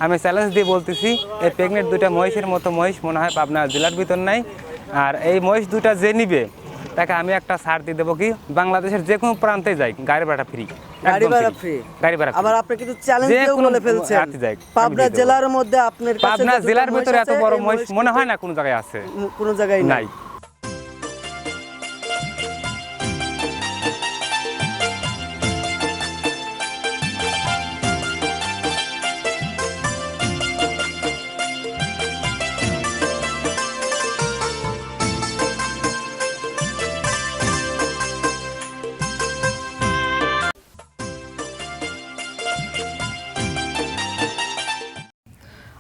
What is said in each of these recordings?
আমি চ্যালেঞ্জ দিয়ে বলতেছি এই প্রেগনেন্ট দুইটা মহিষের মতো মহিষ মনে হয় পাবনা জেলার ভিতর নাই। আর এই মহিষ দুটা যে নিবে তাকে আমি একটা ছাড় দিয়ে দেবো, কি বাংলাদেশের যে কোনো প্রান্তে যাই গাড়ি ভাড়া ফ্রি। গাড়ি ভাড়া ফ্রি। গাড়ি ভাড়া আবার আপনি কিন্তু চ্যালেঞ্জ দিয়েও বলে ফেলছেন পাবনা জেলার মধ্যে আপনার কাছে পাবনা জেলার ভিতরে এত বড় মহিষ মনে হয় না কোনো জায়গায় আছে, কোনো জায়গায় নাই।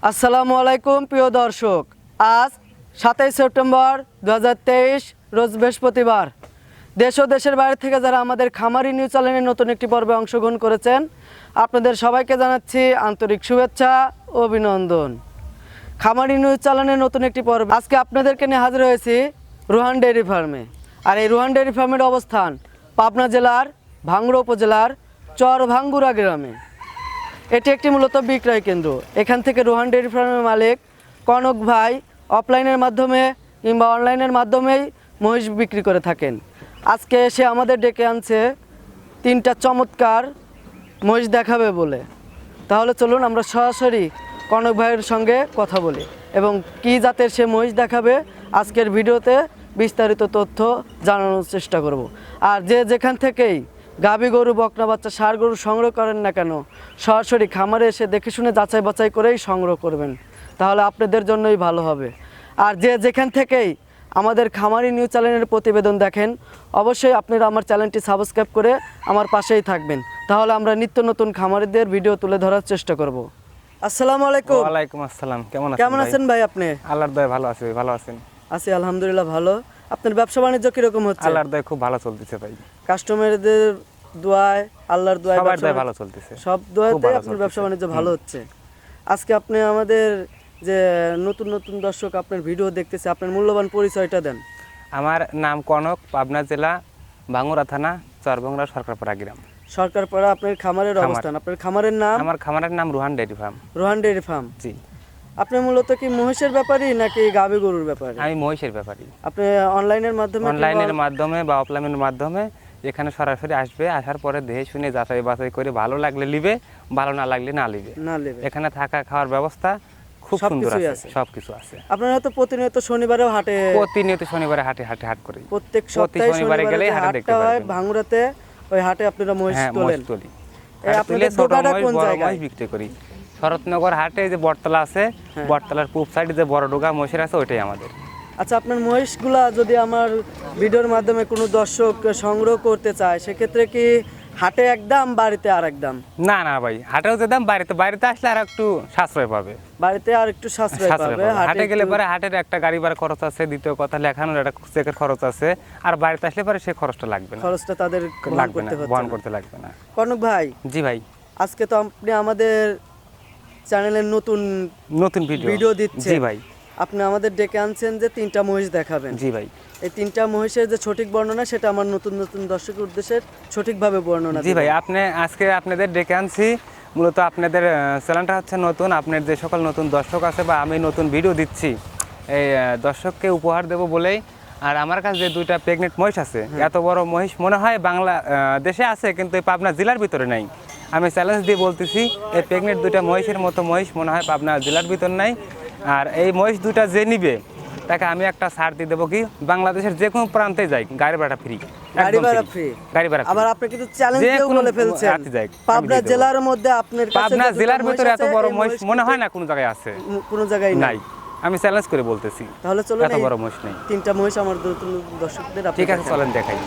আসসালামু আলাইকুম প্রিয় দর্শক, আজ 27 সেপ্টেম্বর 2023 রোজ বৃহস্পতিবার। দেশ ও দেশের বাইরে থেকে যারা আমাদের খামারি নিউজ চ্যানেলের নতুন একটি পর্বে অংশগ্রহণ করেছেন আপনাদের সবাইকে জানাচ্ছি আন্তরিক শুভেচ্ছা ও অভিনন্দন। খামারি নিউজ চ্যানেলের নতুন একটি পর্বে আজকে আপনাদেরকে নিয়ে হাজির হয়েছি রোহান ডেয়ারি ফার্মে। আর এই রোহান ডেয়ারি ফার্মের অবস্থান পাবনা জেলার ভাঙ্গুড়া উপজেলার চরভাঙ্গুড়া গ্রামে। এটি একটি মূলত বিক্রয় কেন্দ্র। এখান থেকে রোহান ডেয়ারি ফার্মের মালিক কনক ভাই অফলাইনের মাধ্যমে কিংবা অনলাইনের মাধ্যমেই মহিষ বিক্রি করে থাকেন। আজকে এসে আমাদের ডেকে আনছে তিনটা চমৎকার মহিষ দেখাবে বলে। তাহলে চলুন আমরা সরাসরি কনক ভাইয়ের সঙ্গে কথা বলি এবং কী জাতের সে মহিষ দেখাবে আজকের ভিডিওতে বিস্তারিত তথ্য জানানোর চেষ্টা করব। আর যে যেখান থেকেই গাভী গরু, বকনা বাচ্চা, ষাঁড় গরু সংগ্রহ করেন না কেন সরাসরি খামারে এসে দেখে শুনে যাচাই বাছাই করেই সংগ্রহ করবেন, তাহলে আপনাদের জন্যই ভালো হবে। আর যে যেখান থেকেই আমাদের খামারি নিউজ চ্যানেলের প্রতিবেদন দেখেন অবশ্যই আপনারা আমার চ্যানেলটি সাবস্ক্রাইব করে আমার পাশেই থাকবেন, তাহলে আমরা নিত্য নতুন খামারিদের ভিডিও তুলে ধরার চেষ্টা করব। আসসালামু আলাইকুম। ওয়ালাইকুম আসসালাম। কেমন আছেন ভাই আপনি? আল্লাহর দয়ায় ভালো আছি ভাই। ভালো আছেন? আছি আলহামদুলিল্লাহ ভালো। আপনার ব্যবসা বাণিজ্য কিরকম হচ্ছে? আল্লাহর দয়ায় খুব ভালো চলতেছে ভাই। কাস্টমারদের দোয়ায়, আল্লাহর দোয়ায় সবার দয়ায় ভালো চলতেছে। সব দোয়াতে আপনার ব্যবসা বাণিজ্য ভালো হচ্ছে। আজকে আপনি আমাদের যে নতুন নতুন দর্শক আপনার ভিডিও দেখতেছে, আপনার মূল্যবান পরিচয়টা দেন। আমার নাম কনক, পাবনা জেলা ভাঙ্গুড়া থানা চরভাঙ্গুড়া সরকারপাড়া গ্রাম। সরকারপাড়া আপনার খামারের অবস্থান। আপনার খামারের নাম? আমার খামারের নাম Rohan dairy farm. Rohan dairy farm. জি। আপনি মূলত কি মহিষের ব্যাপারী নাকি গাভী গরুর ব্যাপারী? আমি মহিষের ব্যাপারী। আপনি অনলাইনের মাধ্যমে বা অফলাইনের মাধ্যমে এখানে সরাসরি আসবে, আসার পরে দেখে শুনে যাচাই বাছাই করে ভালো লাগলে লিবে, ভালো না লাগলে না লিবে। এখানে থাকা খাওয়ার ব্যবস্থা খুব সুন্দর আছে, সবকিছু আছে। আপনারা তো প্রতিনিয়ত শনিবারেও হাটে? প্রতিনিয়ত শনিবারে হাট করি। প্রত্যেক সপ্তাহে শনিবারে গেলে হাটে দেখতে পারবেন। ভাঙ্গুড়াতে ওই হাটে আপনারা মহিষ তোলেন? আপনাদের দোকানটা কোন জায়গায়? বিক্রি করি শরৎনগর হাটে, যে বটতলা আছে, বটতলার পূব সাইডে যে বড় ডোগা মহিষের আছে ওইটাই আমাদের। আচ্ছা, আপনার মহিষগুলা যদি আমার ভিডিওর মাধ্যমে কোনো দর্শক সংগ্রহ করতে চায় সেক্ষেত্রে কি হাটে একদম বাড়িতে আর একদম? না না ভাই, হাটেও যে দাম, বাড়িতে আসলে আর একটু সাশ্রয় পাবে। বাড়িতে আর একটু সাশ্রয় পাবে। হাটে গেলে পরে হাটের একটা গাড়ি ভাড়া খরচ আছে, দ্বিতীয় কথা লেখানোর একটা চেকের খরচ আছে, আর বাড়িতে আসলে পরে সেই খরচটা লাগবে না। খরচটা তাদের বহন করতে লাগবে না। কনক ভাই। জি ভাই। আজকে তো আপনি আমাদের চ্যানেলের নতুন ভিডিও দিচ্ছেন। জি ভাই। আপনি আমাদের ডেকে আনছেন যে তিনটা মহিষ দেখাবেন। জি ভাই। এই তিনটা মহিষের যে সঠিক বর্ণনা সেটা আমার নতুন নতুন দর্শকের উদ্দেশ্যে সঠিকভাবে বর্ণনা। জি ভাই, আজকে আপনাদের ডেকে আনছি মূলত আপনাদের চ্যানেলটা হচ্ছে নতুন। আপনার যে সকল নতুন দর্শক আছে বা আমি নতুন ভিডিও দিচ্ছি এই দর্শককে উপহার দেব বলেই। আর আমার কাছে যে দুইটা প্রেগনেন্ট মহিষ আছে, এত বড় মহিষ মনে হয় বাংলা দেশে আছে কিন্তু এই পাবনা জেলার ভিতরে নাই। আমি চ্যালেঞ্জ দিয়ে বলতেছি এই প্রেগনেন্ট দুইটা মহিষের মতো মহিষ মনে হয় পাবনা জেলার ভিতর নাই। আর এই মহিষ দুটা যে নিবে তাকে আমি একটা ছাড় দিয়ে দেবো, কি বাংলাদেশের যে কোনো প্রান্তে যাই গাড়ি ভাড়া ফ্রি। গাড়ি ভাড়া। আবার আপনি কিন্তু চ্যালেঞ্জ দিয়েও বলে ফেলছেন পাবনা জেলার মধ্যে আপনার কাছে পাবনা জেলার ভিতরে এত বড় মহিষ মনে হয় না কোনো জায়গায় আছে, কোনো জায়গায় নাই। আমি চ্যালেঞ্জ করে বলতেছি। তাহলে চলুন এত বড় মহিষ নেই। তিনটা মহিষ আমার দর্শকদের আপনি। ঠিক আছে, চলেন দেখাই।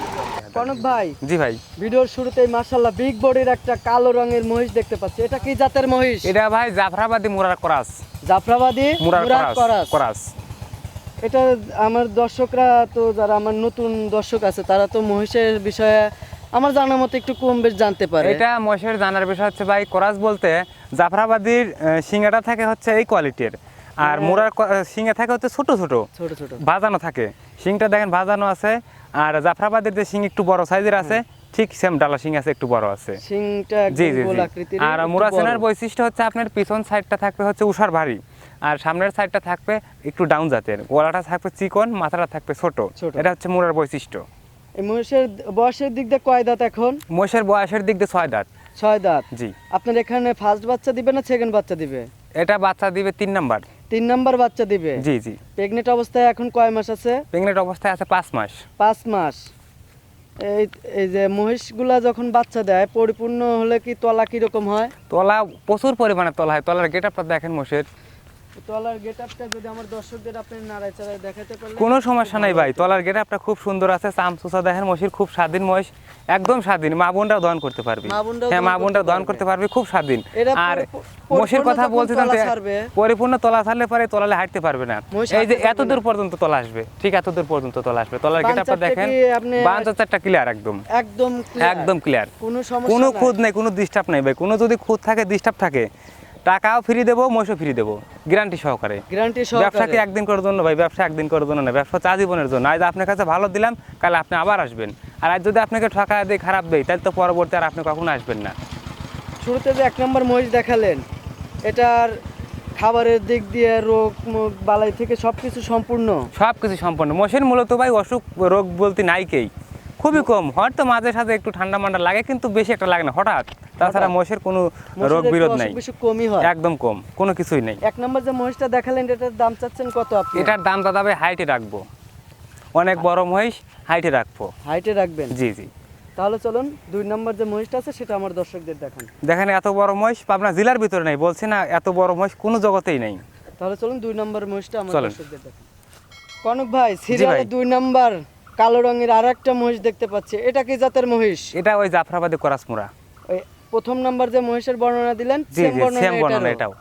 কনক ভাই। জি ভাই। ভিডিওর শুরুতেই মাশাআল্লাহ বিগ বডির একটা কালো রঙের মহিষ দেখতে পাচ্ছি। এটা কি জাতের মহিষ? এটা ভাই জাফরাবাদী মুরার ক্রস। জাফরাবাদী মুরার ক্রস। এটা আমার দর্শকরা তো যারা আমার নতুন দর্শক আছে তারা তো মহিষের বিষয়ে আমার জানার মতো একটু কম বেশ জানতে পারে। এটা মহিষের জানার বিষয় হচ্ছে ভাই, ক্রস বলতে জাফরাবাদীর সিংহাটা থাকে হচ্ছে এই কোয়ালিটির, আর মুরার সিংহে থাকে হচ্ছে ছোট ছোট ভাজানো থাকে। সিংটা দেখেন ভাজানো আছে, আর জাফরাবাদের যে সিং একটু বড় সাইজের আছে ঠিক সেম ডালা শিং আছে, একটু বড় আছে। শিংটা জি একদম জি গোল জি। আকৃতির আর একটু মুরাসিনার বড়। বৈশিষ্ট্য হচ্ছে আপনার পিছন সাইডটা থাকবে হচ্ছে উষার ভারী, আর সামনের সাইডটা থাকবে একটু ডাউন জাতের, গলাটা থাকবে চিকন, মাথাটা থাকবে ছোট। ছোট। এটা হচ্ছে মুরার বৈশিষ্ট্য। এই মহিষের বয়সের দিক দিয়ে কয় দাঁত এখন? মহিষের বয়সের দিক দিয়ে 6 দাঁত। 6 দাঁত। জি। আপনার এখানে ফার্স্ট বাচ্চা দিবে না সেকেন্ড বাচ্চা দিবে? এটা বাচ্চা দিবে 3 নাম্বার। 3 নাম্বার বাচ্চা দিবে। জি জি। প্রেগনেন্ট অবস্থায় এখন কয় মাস আছে? প্রেগনেন্ট অবস্থায় আছে 5 মাস। 5 মাস। এই এই যে মহিষগুলা যখন বাচ্চা দেয় পরিপূর্ণ হলে কি তলা কি রকম হয়? তলা প্রচুর পরিমাণে তলা হয়। তলার গেটআপটা দেখেন মোষের, তলার গেটআপটা যদি আমার দর্শকদের আপনি নাড়ায় চাড়ায় দেখাতে পারলে কোনো সমস্যা নাই ভাই। তলার গেটআপটা খুব সুন্দর আছে, চামচুচা দেখেন মহিষের, খুব স্বাধীন মহিষ, একদম স্বাধীন। মা বোনটাও দহন করতে পারবি। মা বোনরাও হ্যাঁ, মা দহন বোনটাও করতে দহন পারবে। করতে পারবি, খুব স্বাধীন। এরা আর পরিপূর্ণ মহিষের কথা যখন বলছিলাম তলা যে ছাড়বে, পরিপূর্ণ তলা ছাড়লে পরে তলালে হাঁটতে পারবে না। মহিষ এই যে হাঁটতে এত পারবে দূর না। পর্যন্ত তলা আসবে, ঠিক এত দূর পর্যন্ত তলা আসবে। তলার বান গেটআপটা চারটে দেখেন, কি আপনি বান চারটা ক্লিয়ার একদম, একদম clear? একদম ক্লিয়ার। কোনো সমস্যা কোনো নাই? খুঁত নেই, কোনো ডিস্টার্ব নাই ভাই। কোনো যদি খুঁত থাকে, ডিস্টার্ব থাকে, টাকাও ফ্রি দেবো, মহিষও ফ্রি দেবো, গ্যারান্টি সহকারে। গ্যারান্টি ব্যবসা কি সহকারে। একদিন করার জন্য ভাই? ব্যবসা একদিন করার জন্য না, ব্যবসা হচ্ছে আজীবনের জন্য। আজ আপনার কাছে ভালো দিলাম, কাল আপনি আবার আসবেন। আর আজ যদি আপনাকে ঠকায় দিয়ে খারাপ দেয়, তাহলে তো পরবর্তী আর আপনি কখনো আসবেন না। শুরুতে যে 1 নম্বর মহিষ দেখালেন, এটার খাবারের দিক দিয়ে রোগ মুখ বালাই থেকে সবকিছু সম্পূর্ণ। সব কিছু সম্পন্ন। মহিষের মূলত ভাই অসুখ রোগ বলতে নাই কেই, খুবই কম। হয়তো মাঝে সাথে একটু ঠান্ডা মান্ডা লাগে, কিন্তু বেশি একটা লাগে না, হঠাৎ। তাছাড়া মহিষের কোনো মহিষের রোগ একটু বিরোধ অসুখ নাই, বিসুখ কমই হয়। একদম কম, কোনো কিছুই নেই। 1 নম্বর যে মহিষটা দেখালেন এটার দাম চাচ্ছেন কত আপনি? এটার দাম দাদা ভাই হাইটে রাখবো, অনেক বড় মহিষ, হাইটে রাখবো। হাইটে রাখবেন? জি জি। তাহলে চলুন 2 নম্বর যে মহিষটা আছে সেটা আমার দর্শকদের দেখান। দেখেন এত বড় মহিষ পাবনা জেলার ভিতরে নাই, বলছি না, এত বড় মহিষ কোনো জগতেই নেই। তাহলে চলুন 2 নম্বর মহিষটা আমার চলেন। দর্শকদের দেখান। কনক ভাই, সিরিয়ালে 2 নাম্বার কালো রঙের আরেকটা মহিষ দেখতে পাচ্ছি, এটা কি জাতের মহিষ? এটা ওই জাফরাবাদী করাসমুরা। ওই 1 নাম্বার যে মহিষের বর্ণনা দিলেন জি সেম জি, বর্ণনা সেম বর্ণনা এটারও? এটাও।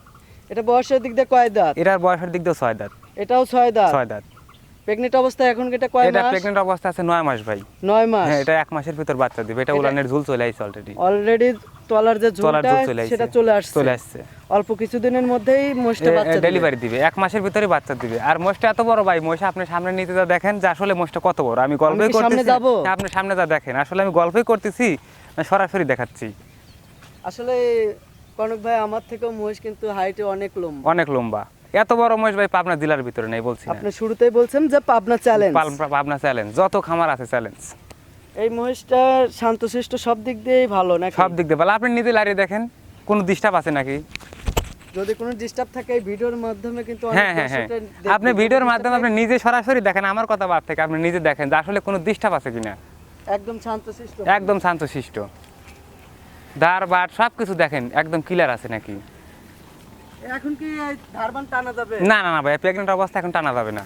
এটা বয়সের দিক দিয়ে কয় দাঁত? এটার বয়সের দিক দিয়ে 6 দাঁত। এটাও 6 দাঁত। 6 দাঁত। প্রেগনেন্ট অবস্থায় এখন এটা কয় এটা মাস? প্রেগনেন্ট অবস্থা আছে 9 মাস ভাই। 9 মাস। হ্যাঁ, এটা 1 মাসের ভিতর বাচ্চা দিবে। এটা এটা- উলানের ঝুল চলে আইছে অলরেডি। অলরেডি তলার যে তলার ঝুলটা ঝুল চলে আইছে, সেটা চলে আসছে। চলে আসছে। অল্প কিছুদিনের মধ্যেই মহিষটা বাচ্চা দিবে। ডেলিভারি দিবে, 1 মাসের ভিতরে বাচ্চা দিবে। আর মোষটা এত বড় ভাই, মোষ আপনি সামনে নিতে যা দেখেন যে আসলে মোষটা কত বড়। আমি গল্পই কি সামনে করতেছি, যাবো? হ্যাঁ, আপনি সামনে যা দেখেন। আসলে আমি গল্পই করতেছি না, সরাসরি দেখাচ্ছি। আসলে কনক ভাই, আমার থেকেও মহিষ কিন্তু হাইটে অনেক লম্বা। অনেক লম্বা। এত বড় মহিষ ভাই পাবনা জেলার ভিতরে নেই, বলছি না। আপনি শুরুতেই বলছেন যে পাবনা চ্যালেঞ্জ। পাবনা চ্যালেঞ্জ, যত খামার আছে চ্যালেঞ্জ। এই মহিষটা শান্তশিষ্ট সব দিক দিয়েই ভালো নাকি? সব দিক দিয়ে ভালো। আপনি নিজে লাড়িয়ে দেখেন, কোনো ডিস্টার্ব আছে নাকি? যদি কোনো ডিস্টার্ব থাকে এই ভিডিওর মাধ্যমে কিন্তু অনেক হ্যাঁ হ্যাঁ হ্যাঁ, দর্শকরা দেখবে। আপনি যদি ভিডিওর disturb মাধ্যমে আপনি থাকে, নিজে সরাসরি দেখেন, আমার কথা বাদ থেকে আপনি নিজে দেখেন যে আসলে কোনো ডিস্টার্ব আছে কিনা। একদম শান্তশিষ্ট। একদম শান্তশিষ্ট, ধার বাট সব কিছু দেখেন, একদম ক্লিয়ার আছে নাকি। এখন কি এই ধারবান টানা যাবে? না না না ভাই, প্রেগনেন্ট অবস্থা এখন টানা যাবে না।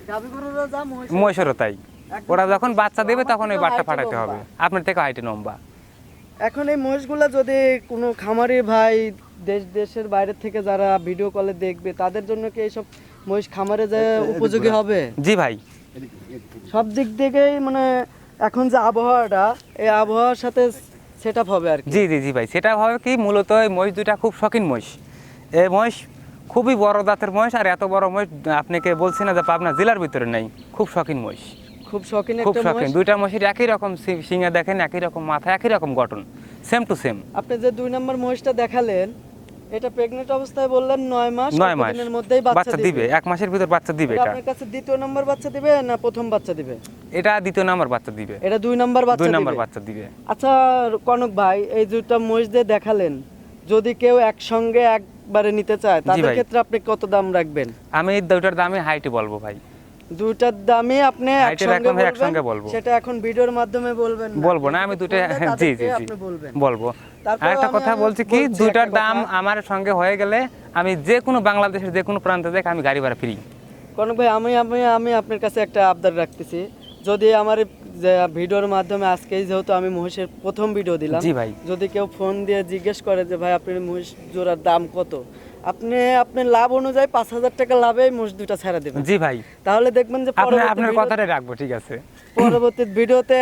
গাভী গরুরও যা মহিষ। মহিষেরও তাই। একদম ওরা যখন বাচ্চা দেবে আমার তখন ওই থেকেও বাটটা height এ ফাটাতে হবে, লম্বা। আপনার থেকে হাইটে লম্বা। এখন এই মহিষগুলা যদি কোনো খামারি ভাই দেশের বাইরে থেকে যারা ভিডিও কলে দেখবে তাদের জন্য কি এইসব মহিষ খামারে যে উপযোগী হবে? জি ভাই। সব দিক থেকেই মানে এখন যে আবহাওয়াটা, এই আবহাওয়ার সাথে সেট আপ হবে আর কি। জি জি জি ভাই, সেটা হবে কি, মূলত এই মহিষ দুইটা খুব শৌখিন মহিষ। এই মহিষ খুবই বড় জাতের মহিষ, আর এত বড় মহিষ আপনাকে বলছি না যে পাবনা জেলার ভিতরে নেই। খুব শৌখিন মহিষ, খুব শৌখিন খুব একটা শৌখিন। মহিষ। দুইটা মহিষের একই রকম সিংহে দেখেন, একই রকম মাথা, একই রকম গঠন, সেম টু সেম। আপনি যে 2 নম্বর মহিষটা দেখালেন, এটা প্রেগনেন্ট অবস্থায় বললেন 9 মাস, 9 মাস দিনের মধ্যেই বাচ্চা দিবে, 1 মাসের ভিতর বাচ্চা দিবে। এটা এটা আপনার কাছে দ্বিতীয় নম্বর বাচ্চা দিবে না প্রথম বাচ্চা দিবে? এটা দ্বিতীয় নাম্বার বাচ্চা দিবে, এটা 2 নম্বর 2 বাচ্চা নাম্বার দিবে। বাচ্চা দিবে। আচ্ছা কনক ভাই, এই দুটো মহিষ দিয়ে দেখালেন, যদি কেউ একসঙ্গে একবারে নিতে চায় তাদের ভাই। ক্ষেত্রে আপনি কত দাম রাখবেন? আমি এই দুইটার দামে হাইটে বলবো ভাই। দুইটার দামই আপনি হাইটে একসঙ্গে রাখলাম, বলবেন, একসঙ্গে বলবো। সেটা এখন ভিডিওর মাধ্যমে বলবেন না। বলবো না, আমি দুটো, বললে জি জি তাদেরকে জি আপনি বলবেন। বলবো। তারপরেও আর একটা আমি কথা বলছি কি, বলছি দুইটার একটা দাম কথা। আমার সঙ্গে হয়ে গেলে আমি যে কোনো বাংলাদেশের যে কোনো প্রান্তে যাই, আমি গাড়ি ভাড়া ফ্রি। কনক ভাই, আমি আমি আমি আপনার কাছে একটা আবদার রাখতেছি, যদি আমার এই যে ভিডিওর মাধ্যমে আজকেই যেহেতু আমি মহিষের প্রথম ভিডিও দিলাম, জি ভাই। যদি কেউ ফোন দিয়ে জিজ্ঞেস করে যে ভাই আপনার মহিষ জোড়ার দাম কত, আপনি আপনার লাভ অনুযায়ী 5,000 টাকা লাভে মহিষ দুটা ছেড়ে দেবেন। জি ভাই, তাহলে দেখবেন যে আপনার কথাটাই রাখবো, ঠিক আছে পরবর্তী ভিডিওতে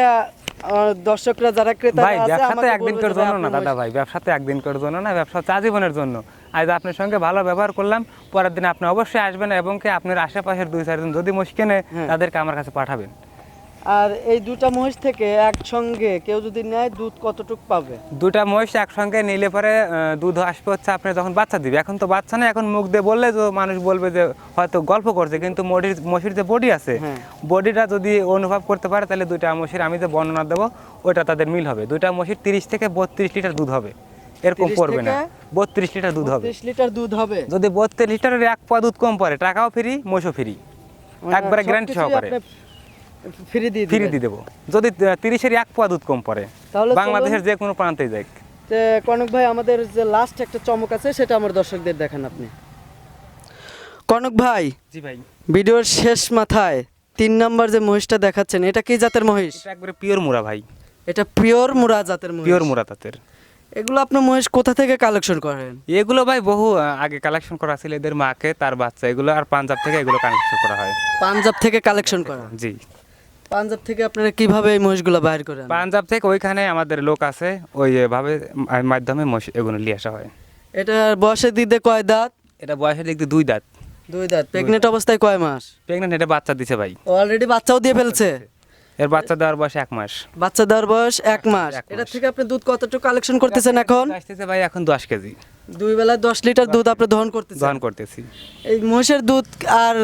দর্শকরা যারা ক্রেতা ভাই। আছে ব্যবসা তো আমাকে একদিন বলবে করার যে ভাই জন্য না আপনার দাদা ভাই, ব্যবসা তো একদিন করার জন্য না, ব্যবসা হচ্ছে আজীবনের জন্য। আজ আপনার সঙ্গে ভালো ব্যবহার করলাম, পরের দিন আপনি অবশ্যই আসবেন এবং কি আপনার আশেপাশের 2-4 জন যদি মোষ কেনে, হ্যাঁ। তাদেরকে আমার কাছে পাঠাবেন। আর এই দুটা মহিষ থেকে একসঙ্গে কেউ যদি নেয় দুধ কতটুক পাবে? দুটা মহিষ একসঙ্গে নিলে পরে দুধ আসবে হচ্ছে আপনি যখন বাচ্চা দিবে। এখন তো বাচ্চা নেই, এখন মুখ দিয়ে বললে তো মানুষ বলবে যে হয়তো গল্প করছে, কিন্তু মহিষের যে বডি আছে, হ্যাঁ। বডিটা যদি অনুভব করতে পারে তাহলে দুইটা মহিষের আমি যে বর্ণনা দেবো ওইটা তাদের মিল হবে। দুইটা মহিষের 30 থেকে 32 লিটার দুধ হবে, এরকম 30 পড়বে না। থেকে 32 লিটার দুধ হবে। 30 লিটার দুধ হবে। যদি 32 লিটারের 1 পা দুধ কম পড়ে টাকাও ফ্রি, মহিষও ফ্রি, একবারে গ্যারান্টি সহকারে ফ্রি দিয়ে ফ্রি দিয়ে দেবো। যদি 30-এর 1 পা দুধ কম পড়ে তাহলে বাংলাদেশের যে কোনো প্রান্তে যাক। কনক ভাই, আমাদের যে লাস্ট একটা চমক আছে সেটা আমার দর্শকদের দেখান আপনি। কনক ভাই, জি ভাই, ভিডিওর শেষ মাথায় 3 নাম্বার যে মহিষটা দেখাচ্ছেন, এটা কি জাতের মহিষ? এটা একবারে পিওর মুরা ভাই, এটা পিওর মুরা জাতের মহিষ। পিওর মুরা তাদের। এগুলো আপনি মহিষ কোথা থেকে কালেকশন করেন? এগুলো ভাই বহু আগে কালেকশন করা ছিল, এদের মাকে তার বাচ্চা এগুলো, আর পাঞ্জাব থেকে এগুলো কালেকশন করা হয়। পাঞ্জাব থেকে কালেকশন করা? জি, পাঞ্জাব থেকে আপনারা কিভাবে এই মহিষগুলো বাইর করেন? পাঞ্জাব থেকে ওইখানে আমাদের লোক আছে, ওই ভাবে মাধ্যমে এগুলো নিয়ে আসা হয়। এটা বয়সে দিতে কয় দাঁত? এটা বয়সের দিক দিয়ে 2 দাঁত। 2 দাঁত। প্রেগনেন্ট অবস্থায় কয় মাস? প্রেগনেন্ট, এটা বাচ্চা দিছে ভাই, অলরেডি বাচ্চাও দিয়ে ফেলছে। এর বাচ্চা দেওয়ার বয়স 1 মাস। বাচ্চা দেওয়ার বয়স 1 মাস। 1 মাস। এটা থেকে আপনি দুধ কতটুকু কালেকশন করতেছেন এখন? আসতেছে ভাই এখন 10 কেজি 2 বেলায় 10 লিটার দুধ আপনি দহন করতেছেন। দহন করতেছি। এই মহিষের দুধ আর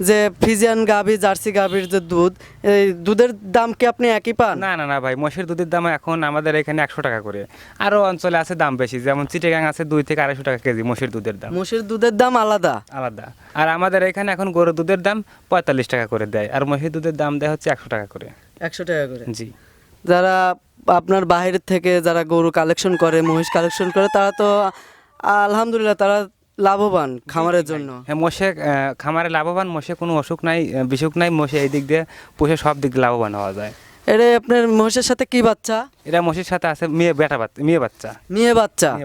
যে ফ্রিজিয়ান গাভী, জার্সি গাভীর যে দুধ, এই দুধের দাম কি আপনি একই পান? না না না ভাই, মহিষের দুধের দাম এখন আমাদের এখানে 100 টাকা করে। আরো অঞ্চলে আছে দাম বেশি, যেমন চিটাগাং আছে 2 থেকে 250 টাকা কেজি মহিষের দুধের দাম। মহিষের দুধের দাম আলাদা আলাদা। আর আমাদের এখানে এখন গরুর দুধের দাম 45 টাকা করে দেয়, আর মহিষের দুধের দাম দেয় হচ্ছে 100 টাকা করে। 100 টাকা করে। জি। যারা আপনার বাইরের থেকে যারা গরু কালেকশন করে, মহিষ কালেকশন করে, তারা তো আলহামদুলিল্লাহ তারা লাভবান খামারের জন্য। হ্যাঁ, মোষে খামারে লাভবান, মোষে কোনো অসুখ নাই, বিসুখ নাই, মোষে এই দিক দিয়ে পুষে সব দিক দিয়ে লাভবান হওয়া যায়। এটা আপনার মহিষের সাথে কি বাচ্চা? এটা মোষের সাথে আছে মেয়ে বাচ্চা। মেয়ে বাচ্চা। মেয়ে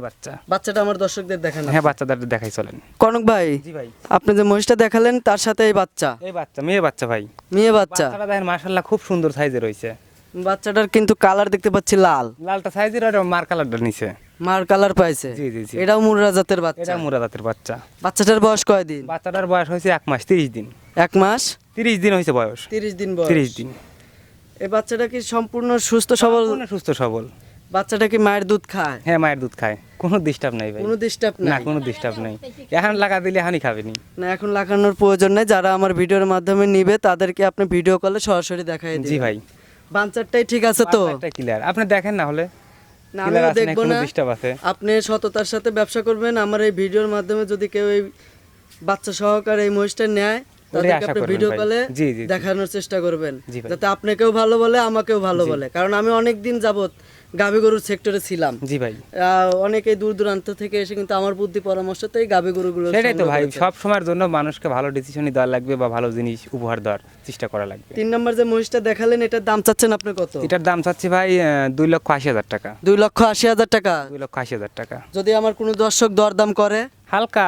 বাচ্চা। বাচ্চাটা আমার দর্শকদের দেখান। হ্যাঁ, বাচ্চাদের দেখাই চলেন। কনক ভাই, জি ভাই, আপনি যে মহিষটা দেখালেন তার সাথে এই বাচ্চা? এই বাচ্চা, মেয়ে বাচ্চা ভাই। মেয়ে বাচ্চা। বাচ্চাটা দেখেন মাশাআল্লাহ খুব সুন্দর সাইজে রয়েছে। বাচ্চাটার কিন্তু কালার দেখতে পাচ্ছি লাল। লালটা সাইজের, আর মার কালারটা নিচে মার কালার পাইছে। জি জি জি। এটাও মুর্রা জাতের বাচ্চা। এটা মুরা জাতের বাচ্চা। বাচ্চাটার বয়স কয়দিন? বাচ্চাটার বয়স হয়েছে 1 মাস 30 দিন। 1 মাস 30 দিন হয়েছে বয়স। 30 দিন বয়স। 30 দিন। এই বাচ্চাটা কি সম্পূর্ণ সুস্থ সবল? সম্পূর্ণ সুস্থ সবল। বাচ্চাটা কি মায়ের দুধ খায়? হ্যাঁ, মায়ের দুধ খায়, কোনো ডিস্টার্ব নাই ভাই। কোনো ডিস্টার্ব না, নাই? কোনো ডিস্টার্ব নাই। এখন লাগা দিলে এখনই খাবেনি। না, এখন লাগানোর প্রয়োজন নেই। যারা আমার ভিডিওর মাধ্যমে নিবে তাদেরকে আপনি ভিডিও কলে সরাসরি দেখাই দিন। জি ভাই, বাচ্চাটাই ঠিক আছে তো? একটা ক্লিয়ার, আপনি দেখেন না হলে। না, clear আমিও আছে দেখবো কোনো না। ডিস্টার্ব আছে? আপনি সততার সাথে ব্যবসা করবেন। আমার এই ভিডিওর মাধ্যমে যদি কেউ এই বাচ্চা সহকারে এই মহিষটা নেয়, তাদেরকে আশা আপনি করবেন ভিডিও ভাই। কলে জি, জি, জি। দেখানোর চেষ্টা করবেন, জি ভাই। যাতে আপনাকেও ভালো বলে আমাকেও ভালো বলে। কারণ আমি অনেক দিন যাবত গাভী গরুর সেক্টরে ছিলাম। জি ভাই, অনেকে দূর দূরান্ত থেকে এসে কিন্তু আমার বুদ্ধি পরামর্শতে এই গাভী গরুগুলো সেটাই তো সংগ্রহ ভাই, করেছে। সব সময়ের জন্য মানুষকে ভালো ডিসিশনই দেওয়া লাগবে বা ভালো জিনিস উপহার দেওয়ার চেষ্টা করা লাগবে। 3 নম্বর যে মহিষটা দেখালেন, এটার দাম চাচ্ছেন আপনি কত? এটার দাম চাচ্ছি ভাই 2,80,000 টাকা। 2,80,000 টাকা। 2,80,000 টাকা। যদি আমার কোনো দর্শক দরদাম করে, হালকা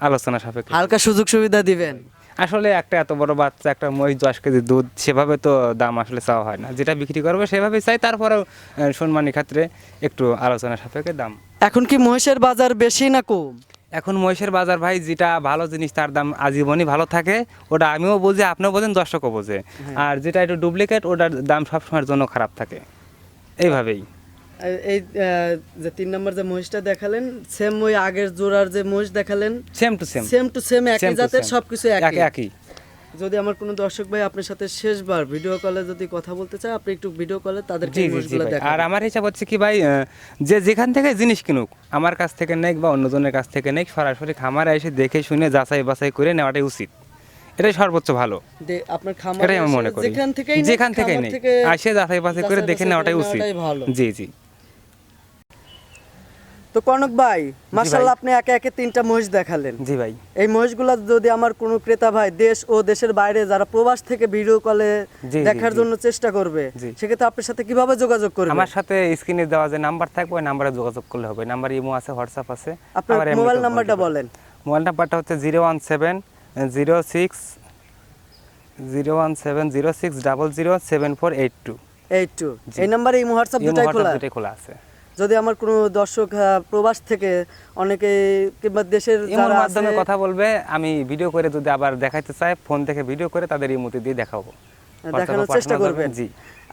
আলোচনা সাপেক্ষে। হালকা সুযোগ সুবিধা দিবেন? আসলে একটা এত বড় বাচ্চা, একটা মহিষ 10 কেজি দুধ, সেভাবে তো দাম আসলে চাওয়া হয় না। যেটা বিক্রি করবে সেভাবে চাই, তারপরেও সম্মানী ক্ষেত্রে একটু আলোচনা সাপেক্ষে দাম। এখন কি মহিষের বাজার বেশি না কম? এখন মহিষের বাজার ভাই, যেটা ভালো জিনিস তার দাম আজীবনই ভালো থাকে, ওটা আমিও বুঝি, আপনিও বোঝেন, দর্শকও বোঝে। আর যেটা একটু ডুপ্লিকেট, ওটার দাম সবসময়ের জন্য খারাপ থাকে। এইভাবেই এই যে 3 নম্বর যে মহিষটা দেখালেন, সেম ওই আগের জোড়ার যে মহিষ দেখালেন, same to same. Same to same একই Same to জাতের, same। সবকিছু একই। একই। যদি আমার কোনো দর্শক ভাই আপনার সাথে শেষবার ভিডিও কলে যদি কথা বলতে চায়, আপনি একটু ভিডিও কলে তাদেরকে জি এই জি জি মহিষগুলো ভাই। দেখান। আর আমার হিসাব হচ্ছে কি ভাই, যে যেখান থেকে জিনিস কিনুক, আমার কাছ থেকে নেক বা অন্যজনের কাছ থেকে নেক, সরাসরি খামারে এসে দেখে শুনে যাচাই বাছাই করে নেওয়াটাই উচিত। এটাই সর্বোচ্চ ভালো। আপনার খামারে এটাই আমি মনে এসে করি। যেখান থেকেই নেক, যেখান থেকে খামার নেই, থেকে আসে যাচাই বাছাই করে যাচাই দেখে বাছাই নেওয়াটাই করে উচিত। নেওয়াটাই ভালো। জি জি। তো কনক ভাই, মাশাআল্লাহ আপনি একে একে 3টা মহিষ দেখালেন। জি ভাই। এই মহিষগুলো যদি আমার কোনো ক্রেতা ভাই দেশ ও দেশের বাইরে যারা প্রবাস থেকে ভিডিও কলে জি, দেখার জি। জন্য চেষ্টা করবে, জি। সেক্ষেত্রে আপনার সাথে কিভাবে যোগাযোগ করবে? আমার সাথে স্ক্রিনে দেওয়া যে নাম্বার থাকবে, ওই নাম্বারে যোগাযোগ করলে হবে। নাম্বার ইমো আছে, হোয়াটসঅ্যাপ আছে। আপনার আবার এমনিতেও মোবাইল বলতে নাম্বারটা পারি। বলেন। মোবাইল নাম্বারটা হচ্ছে 0170600007482। 82। এই নাম্বারে এই হোয়াটসঅ্যাপ দুটাই খোলা? দুটাই খোলা আছে। যদি আমার কোনো দর্শক প্রবাস থেকে অনেকে কিংবা দেশের ইমোর যারা মাধ্যমে আছে, কথা বলবে, আমি ভিডিও করে যদি আবার দেখাইতে চাই, ফোন থেকে ভিডিও করে তাদের ইমোতে দিয়ে দেখাবো। দেখানোর চেষ্টা করবেন। জি।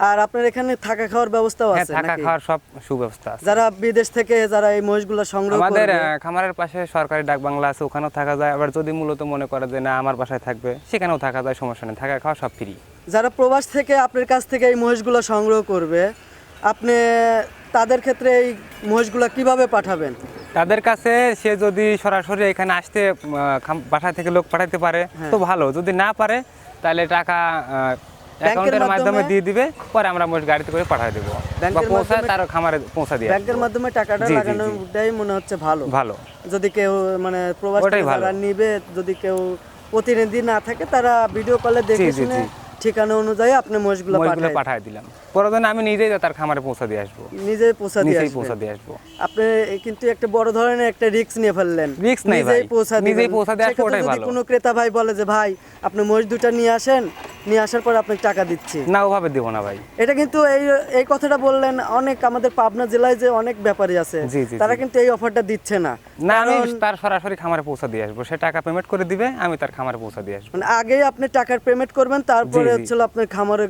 আর আপনার এখানে থাকা খাওয়ার ব্যবস্থাও হ্যাঁ, আছে থাকা নাকি? খাওয়ার সব সুব্যবস্থা আছে। যারা বিদেশ থেকে যারা এই মহিষগুলো সংগ্রহ আমাদের করবে, খামারের পাশে সরকারি ডাক বাংলা আছে, ওখানেও থাকা যায়। আবার যদি মূলত মনে করে যে না আমার বাসায় থাকবে, সেখানেও থাকা যায়, সমস্যা নেই, থাকা খাওয়া সব ফ্রি। যারা প্রবাস থেকে আপনার কাছ থেকে এই মহিষগুলো সংগ্রহ করবে, আপনি তাদের ক্ষেত্রে এই মহিষগুলো কিভাবে পাঠাবেন? তাদের কাছে সে যদি সরাসরি এখানে আসতে বাসা থেকে লোক পাঠাতে পারে তো ভালো, যদি না পারে তাহলে টাকা অ্যাকাউন্টের মাধ্যমে দিয়ে দিবে, পরে আমরা মোট গাড়িতে করে পাঠিয়ে দেবো বা পৌঁছায় তার খামারে পৌঁছা দিয়ে ব্যাংকের মাধ্যমে টাকাটা জি, জি, জি। লাগানোটাই মনে হচ্ছে ভালো। ভালো। যদি কেউ মানে প্রবাস ওটাই থেকে ভালো। যারা নিবে, যদি কেউ প্রতিনিধি না থাকে, তারা ভিডিও কলে দেখে জি, জি, শুনে জি। ঠিকানা অনুযায়ী আপনি মহিষগুলো মহিষগুলো পাঠায় পাঠিয়ে দিলাম, প্রয়োজনে আমি নিজেই তার খামারে পৌঁছা দিয়ে আসবো, নিজেই পৌঁছা দিয়ে নিজেই আসবেন। পৌঁছা দিয়ে আসবো। আপনি কিন্তু একটা বড় ধরনের একটা রিস্ক নিয়ে ফেললেন। Risk নেই নিজেই ভাই, পৌঁছা নিজেই দিবেন। পৌঁছা দিয়ে আসবো, সেক্ষেত্রে ওটাই যদি ভালো। কোনো ক্রেতা ভাই বলে যে ভাই আপনি মহিষ দুটা নিয়ে আসেন, নিয়ে আসার পর আপনাকে টাকা দিচ্ছি, না ওভাবে দেবো না ভাই। এটা কিন্তু এই কথাটা বললেন অনেক আমাদের পাবনা জেলায় যে অনেক ব্যাপারী আছে, জি, জি, তারা জি। কিন্তু এই অফারটা দিচ্ছে না। না, আমি কারণ তার সরাসরি খামারে পৌঁছা দিয়ে আসবো, সে টাকা পেমেন্ট করে দিবে, আমি তার খামারে পৌঁছা দিয়ে আসবো। মানে আগেই আপনি টাকার পেমেন্ট করবেন, তারপরে জি, জি। হচ্ছে আপনার খামারে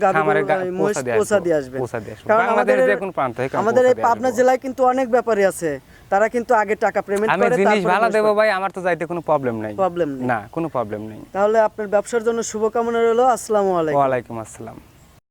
মহিষ পৌঁছা দিয়ে আসবেন। পৌঁছা দিয়ে আসবো। কারণ বাংলাদেশের যে কোনো প্রান্ত থেকে আমি আমাদের এই পৌঁছা দিয়ে পাবনা আসবো। জেলায় কিন্তু অনেক ব্যাপারী আছে, তারা কিন্তু আগে টাকা পেমেন্ট আমি করে জিনিস তারপরে ভালো মহিষ দেবো পাঠায়। ভাই, আমার তো যাইতে কোনো প্রবলেম নেই। প্রবলেম নেই। না, কোনো প্রবলেম নেই। তাহলে আপনার ব্যবসার জন্য শুভকামনা রইলো। আসসালামু আলাইকুম। ওয়ালাইকুম আসসালাম।